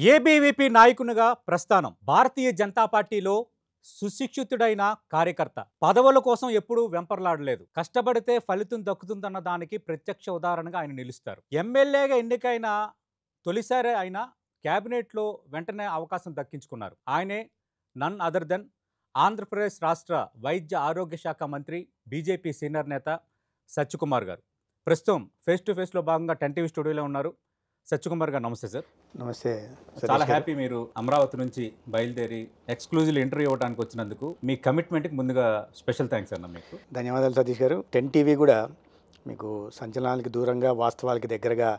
ABVP నాయకునిగా ప్రస్థానం. భారతీయ జనతా పార్టీలో సుశిక్షితుడైన కార్యకర్త. పదవుల కోసం ఎప్పుడూ వెంపర్లాడలేదు. కష్టపడితే ఫలితం దక్కుతుందన్న దానికి ప్రత్యక్ష ఉదాహరణగా ఆయన నిలుస్తారు. ఎమ్మెల్యేగా ఎన్నికైన తొలిసారి ఆయన క్యాబినెట్లో వెంటనే అవకాశం దక్కించుకున్నారు. ఆయనే నన్ అదర్ దెన్ ఆంధ్రప్రదేశ్ రాష్ట్ర వైద్య ఆరోగ్య శాఖ మంత్రి, బీజేపీ సీనియర్ నేత సత్యకుమార్ గారు. ప్రస్తుతం ఫేస్ టు ఫేస్లో భాగంగా 10 టీవీ స్టూడియోలో ఉన్నారు. సత్యకుమార్ గారు నమస్తే సార్. నమస్తే. చాలా హ్యాపీ మీరు అమరావతి నుంచి బయలుదేరి ఎక్స్క్లూజివ్ ఇంటర్వ్యూ ఇవ్వడానికి వచ్చినందుకు. మీ కమిట్మెంట్కి ముందుగా స్పెషల్ థ్యాంక్స్ అన్న మీకు. ధన్యవాదాలు సతీష్ గారు. 10 టీవీ కూడా మీకు సంచలనానికి దూరంగా వాస్తవాలకి దగ్గరగా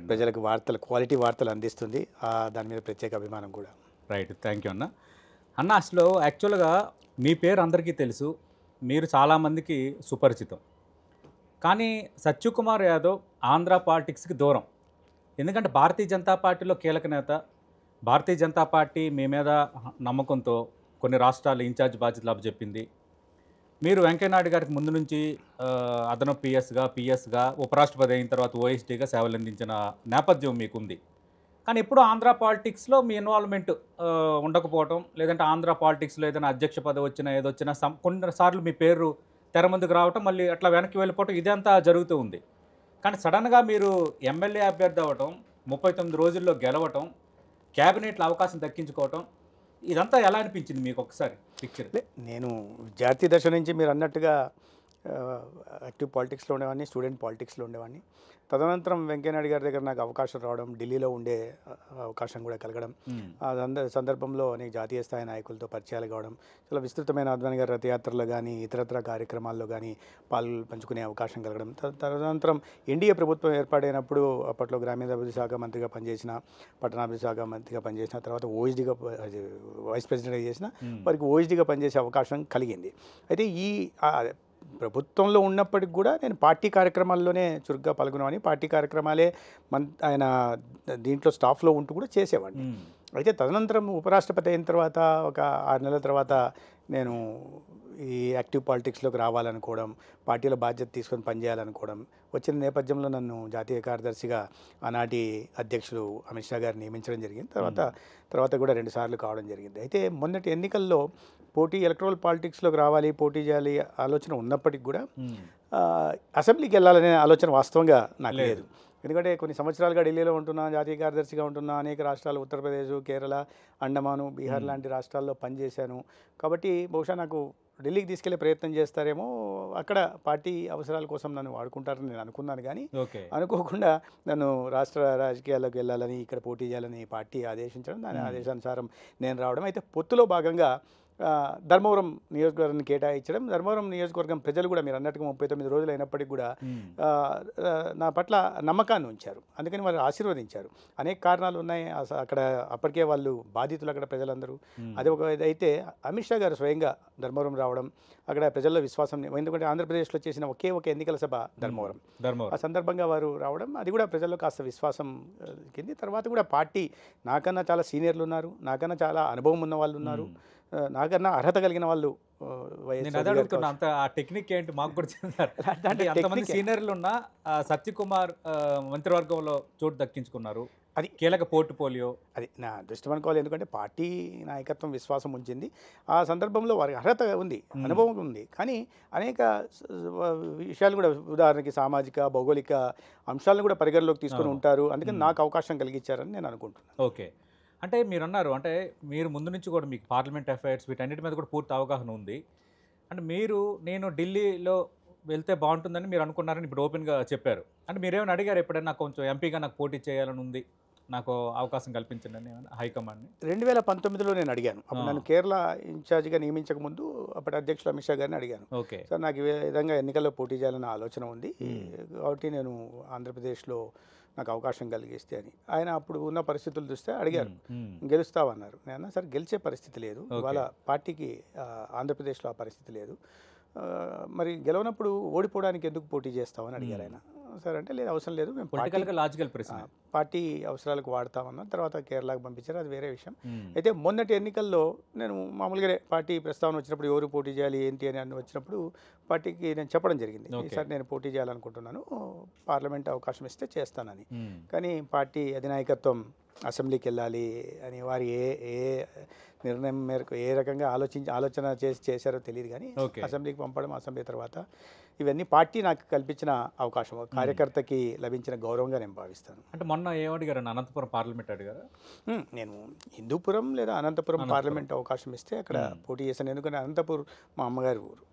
ప్రజలకు వార్తలు, క్వాలిటీ వార్తలు అందిస్తుంది. దాని మీద ప్రత్యేక అభిమానం కూడా. రైట్, థ్యాంక్ యూ అన్న. అన్న, అసలు యాక్చువల్గా మీ పేరు అందరికీ తెలుసు, మీరు చాలామందికి సుపరిచితం. కానీ సత్యకుమార్ యాదవ్ ఆంధ్ర పాలిటిక్స్కి దూరం. ఎందుకంటే భారతీయ జనతా పార్టీలో కీలక నేత. భారతీయ జనతా పార్టీ మీ మీద నమ్మకంతో కొన్ని రాష్ట్రాలు ఇన్ఛార్జ్ బాధ్యతలు అప్పచెప్పింది. మీరు వెంకయ్యనాయుడు గారికి ముందు నుంచి అదనపు పిఎస్గా ఉపరాష్ట్రపతి అయిన తర్వాత ఓఎస్డీగా సేవలు అందించిన నేపథ్యం మీకుంది. కానీ ఎప్పుడూ ఆంధ్ర పాలిటిక్స్లో మీ ఇన్వాల్వ్మెంట్ ఉండకపోవటం, లేదంటే ఆంధ్ర పాలిటిక్స్లో ఏదైనా అధ్యక్ష పదవి వచ్చినా ఏదొచ్చినా కొన్నిసార్లు మీ పేరు తెర ముందుకు రావటం, మళ్ళీ అట్లా వెనక్కి వెళ్ళిపోవటం, ఇదంతా జరుగుతూ ఉంది. కానీ సడన్గా మీరు ఎమ్మెల్యే అభ్యర్థి అవ్వటం, 39 రోజుల్లో గెలవటం, క్యాబినెట్లో అవకాశం దక్కించుకోవటం, ఇదంతా ఎలా అనిపించింది మీకు ఒకసారి పిక్చర్? నేను విద్యార్థి దశ నుంచి మీరు అన్నట్టుగా యాక్టివ్ పాలిటిక్స్లో ఉండేవాడిని, స్టూడెంట్ పాలిటిక్స్లో ఉండేవాడిని. తదనంతరం వెంకయ్యనాయుడు గారి దగ్గర నాకు అవకాశం రావడం, ఢిల్లీలో ఉండే అవకాశం కూడా కలగడం, ఆ సందర్భంలో అనేక జాతీయ స్థాయి నాయకులతో పరిచయాలు కావడం, చాలా విస్తృతమైన అద్వానీ గారి రథయాత్రలో కానీ ఇతరత్ర కార్యక్రమాల్లో కానీ పంచుకునే అవకాశం కలగడం. తదనంతరం ఎన్డీఏ ప్రభుత్వం ఏర్పాటైనప్పుడు అప్పట్లో గ్రామీణాభివృద్ధి శాఖ మంత్రిగా పనిచేసిన, పట్టణాభివృద్ధి శాఖ మంత్రిగా పనిచేసిన, తర్వాత ఓఎస్డీగా వైస్ ప్రెసిడెంట్గా చేసిన, వారికి ఓఎస్డీగా పనిచేసే అవకాశం కలిగింది. అయితే ఈ ప్రభుత్వంలో ఉన్నప్పటికి కూడా నేను పార్టీ కార్యక్రమాల్లోనే చురుగ్గా పాల్గొనేవాడిని. పార్టీ కార్యక్రమాలే ఆయన దీంట్లో స్టాఫ్లో ఉంటూ కూడా చేసేవాడిని. అయితే తదనంతరం ఉపరాష్ట్రపతి అయిన తర్వాత ఒక 6 నెలల తర్వాత నేను ఈ యాక్టివ్ పాలిటిక్స్లోకి రావాలనుకోవడం, పార్టీలో బాధ్యత తీసుకొని పనిచేయాలనుకోవడం వచ్చిన నేపథ్యంలో నన్ను జాతీయ కార్యదర్శిగా ఆనాటి అధ్యక్షులు అమిత్ షా గారు నియమించడం జరిగింది. తర్వాత కూడా 2 సార్లు కావడం జరిగింది. అయితే మొన్నటి ఎన్నికల్లో ఎలక్ట్రల్ పాలిటిక్స్లోకి రావాలి, పోటీ చేయాలి ఆలోచన ఉన్నప్పటికీ కూడా అసెంబ్లీకి వెళ్ళాలనే ఆలోచన వాస్తవంగా నాకు లేదు. ఎందుకంటే కొన్ని సంవత్సరాలుగా ఢిల్లీలో ఉంటున్నా, జాతీయ కార్యదర్శిగా ఉంటున్నా, అనేక రాష్ట్రాలు, ఉత్తరప్రదేశ్, కేరళ, అండమాను, బీహార్ లాంటి రాష్ట్రాల్లో పనిచేశాను. కాబట్టి బహుశా నాకు ఢిల్లీకి తీసుకెళ్లే ప్రయత్నం చేస్తారేమో, అక్కడ పార్టీ అవసరాల కోసం నన్ను వాడుకుంటారని నేను అనుకున్నాను. కానీ అనుకోకుండా నన్ను రాష్ట్ర రాజకీయాల్లోకి వెళ్ళాలని, ఇక్కడ పోటీ చేయాలని పార్టీ ఆదేశించడం, దాని ఆదేశానుసారం నేను రావడం. అయితే పొత్తులో భాగంగా ధర్మవరం నియోజకవర్గాన్ని కేటాయించడం, ధర్మవరం నియోజకవర్గం ప్రజలు కూడా మీరు అన్నట్టుగా 39 రోజులు అయినప్పటికీ కూడా నా పట్ల నమ్మకాన్ని ఉంచారు. అందుకని వాళ్ళు ఆశీర్వదించారు. అనేక కారణాలు ఉన్నాయి అక్కడ. అప్పటికే వాళ్ళు బాధితులు అక్కడ ప్రజలందరూ. అది ఒక అయితే అమిత్ షా గారు స్వయంగా ధర్మవరం రావడం, అక్కడ ప్రజల్లో విశ్వాసం, ఎందుకంటే ఆంధ్రప్రదేశ్లో చేసిన ఒకే ఒక ఎన్నికల సభ ధర్మవరం. ఆ సందర్భంగా వారు రావడం, అది కూడా ప్రజల్లో కాస్త విశ్వాసం కింది. తర్వాత కూడా పార్టీ నాకన్నా చాలా సీనియర్లు ఉన్నారు, నాకన్నా చాలా అనుభవం ఉన్న వాళ్ళు ఉన్నారు, నాకన్నా అర్హత కలిగిన వాళ్ళు. అంత ఆ టెక్నిక్ ఏంటి మాకు కూడా చెప్తారు. ఎంతమంది సీనియర్లు ఉన్న సత్యకుమార్ మంత్రివర్గంలో చోటు దక్కించుకున్నారు, అది కీలక పోర్ట్ఫోలియో. అది నా దృష్టి అనుకోవాలి. ఎందుకంటే పార్టీ నాయకత్వం విశ్వాసం ఉంచింది. ఆ సందర్భంలో వారికి అర్హత ఉంది, అనుభవం ఉంది. కానీ అనేక విషయాలు కూడా, ఉదాహరణకి సామాజిక, భౌగోళిక అంశాలను కూడా పరిగణలోకి తీసుకొని ఉంటారు. అందుకని నాకు అవకాశం కలిగించారని నేను అనుకుంటున్నాను. ఓకే, అంటే మీరు అన్నారు, అంటే మీరు ముందు నుంచి కూడా మీకు పార్లమెంట్ అఫైర్స్ వీటన్నిటి మీద కూడా పూర్తి అవగాహన ఉంది. అంటే నేను ఢిల్లీలో వెళ్తే బాగుంటుందని మీరు అనుకున్నారని ఇప్పుడు ఓపెన్గా చెప్పారు. అంటే మీరేమైనా అడిగారు ఎప్పుడైనా, నాకు కొంచెం ఎంపీగా నాకు పోటీ చేయాలని ఉంది, నాకు అవకాశం కల్పించండి అని హైకమాండ్ని? 2019లో నేను అడిగాను. అప్పుడు నన్ను కేరళ ఇన్ఛార్జిగా నియమించక ముందు అప్పటి అధ్యక్షులు అమిత్ షా గారిని అడిగాను. ఓకే సార్, నాకు ఈ విధంగా ఎన్నికల్లో పోటీ చేయాలన్న ఆలోచన ఉంది, కాబట్టి నేను ఆంధ్రప్రదేశ్లో నాకు అవకాశం కలిగిస్తే అని. ఆయన అప్పుడు ఉన్న పరిస్థితులు చూస్తే అడిగారు, గెలుస్తావన్నారు. నేను సరే గెలిచే పరిస్థితి లేదు, ఇవాళ పార్టీకి ఆంధ్రప్రదేశ్లో ఆ పరిస్థితి లేదు, మరి గెలవనప్పుడు ఓడిపోవడానికి ఎందుకు పోటీ చేస్తామని అడిగారు ఆయన. సరే అంటే లేదు, అవసరం లేదు, మేము పార్టీ అవసరాలకు వాడతామన్నా. తర్వాత కేరళకు పంపించారు, అది వేరే విషయం. అయితే మొన్నటి ఎన్నికల్లో నేను మామూలుగా పార్టీ ప్రస్తావన వచ్చినప్పుడు ఎవరు పోటీ చేయాలి ఏంటి అని వచ్చినప్పుడు పార్టీకి నేను చెప్పడం జరిగింది, ఈసారి నేను పోటీ చేయాలనుకుంటున్నాను, పార్లమెంట్ అవకాశం ఇస్తే చేస్తానని. కానీ పార్టీ అధినాయకత్వం అసెంబ్లీకి వెళ్ళాలి అని వారు ఏ ఏ నిర్ణయం మేరకు ఏ రకంగా ఆలోచన చేశారో తెలియదు కానీ ఓకే. అసెంబ్లీకి పంపడం, అసెంబ్లీ తర్వాత ఇవన్నీ పార్టీ నాకు కల్పించిన అవకాశం, కార్యకర్తకి లభించిన గౌరవంగా నేను భావిస్తాను. అంటే మొన్న ఏమడిగారండి, అనంతపురం పార్లమెంట్ అడిగారా? నేను హిందూపురం లేదా అనంతపురం పార్లమెంట్ అవకాశం ఇస్తే అక్కడ పోటీ చేశాను. ఎందుకంటే అనంతపూర్ మా అమ్మగారి ఊరు.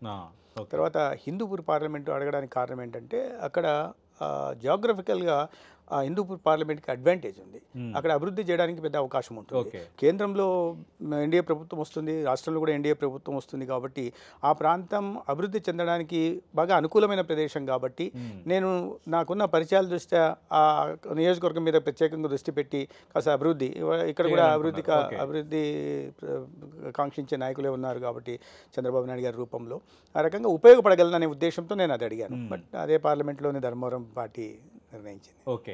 ఓకే. తర్వాత హిందూపూర్ పార్లమెంటు అడగడానికి కారణం ఏంటంటే అక్కడ జియోగ్రఫికల్గా హిందూపూర్ పార్లమెంట్కి అడ్వాంటేజ్ ఉంది. అక్కడ అభివృద్ధి చేయడానికి పెద్ద అవకాశం ఉంటుంది. ఓకే. కేంద్రంలో ఎన్డీఏ ప్రభుత్వం వస్తుంది, రాష్ట్రంలో కూడా ఎన్డీఏ ప్రభుత్వం వస్తుంది కాబట్టి ఆ ప్రాంతం అభివృద్ధి చెందడానికి బాగా అనుకూలమైన ప్రదేశం కాబట్టి నేను నాకున్న పరిచయాల దృష్ట్యా ఆ నియోజకవర్గం మీద ప్రత్యేకంగా దృష్టి పెట్టి కాస్త అభివృద్ధి, ఇక్కడ కూడా అభివృద్ధి కాంక్షించే నాయకులే ఉన్నారు కాబట్టి చంద్రబాబు నాయుడు గారి రూపంలో ఆ రకంగా ఉపయోగపడగలననే ఉద్దేశంతో నేను అది అడిగాను. బట్ అదే పార్లమెంట్లోనే ధర్మవరం పార్టీ నిర్ణయించింది. ఓకే.